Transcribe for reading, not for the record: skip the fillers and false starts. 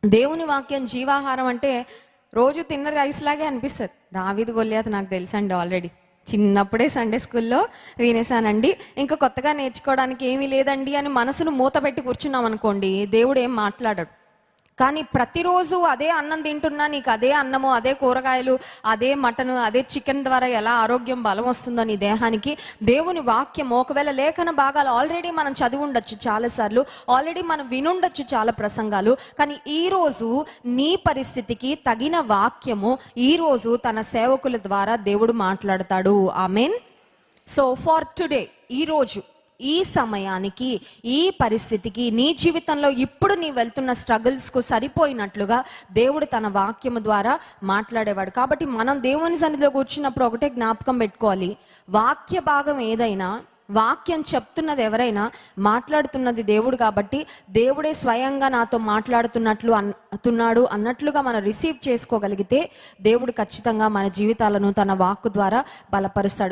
దేవుని వాక్యం జీవాహారం అంటే రోజు తిన్న రైస్ లాగే అనిపిస్తుంది. దావీదు గొల్లియాతు నాకు తెలుసండి, ఆల్రెడీ చిన్నప్పుడే సండే స్కూల్లో వినేసానండి. ఇంకా కొత్తగా నేర్చుకోవడానికి ఏమీ లేదండి అని మనసును మూత పెట్టి కూర్చున్నాం అనుకోండి, దేవుడు ఏం మాట్లాడాడు. కానీ ప్రతిరోజు అదే అన్నం తింటున్నా, నీకు అదే అన్నము, అదే కూరగాయలు, అదే మటను, అదే చికెన్ ద్వారా ఎలా ఆరోగ్యం బలం వస్తుందో నీ దేహానికి, దేవుని వాక్యం ఒకవేళ లేఖన భాగాలు ఆల్రెడీ మనం చదివి ఉండొచ్చు చాలాసార్లు, ఆల్రెడీ మనం వినుండొచ్చు చాలా ప్రసంగాలు. కానీ ఈరోజు నీ పరిస్థితికి తగిన వాక్యము ఈరోజు తన సేవకుల ద్వారా దేవుడు మాట్లాడతాడు. ఆమేన్. సో ఫార్ టుడే, ఈరోజు, ఈ సమయానికి, ఈ పరిస్థితికి, నీ జీవితంలో ఇప్పుడు నీ వెళ్తున్న స్ట్రగుల్స్కు సరిపోయినట్లుగా దేవుడు తన వాక్యము ద్వారా మాట్లాడేవాడు. కాబట్టి మనం దేవుని సన్నిధిలో కూర్చున్నప్పుడు ఒకటే జ్ఞాపకం పెట్టుకోవాలి, వాక్య భాగం ఏదైనా, వాక్యం చెప్తున్నది ఎవరైనా, మాట్లాడుతున్నది దేవుడు. కాబట్టి దేవుడే స్వయంగా నాతో మాట్లాడుతున్నట్లు అన్నట్లుగా మనం రిసీవ్ చేసుకోగలిగితే దేవుడు ఖచ్చితంగా మన జీవితాలను తన వాక్కు ద్వారా బలపరుస్తాడు.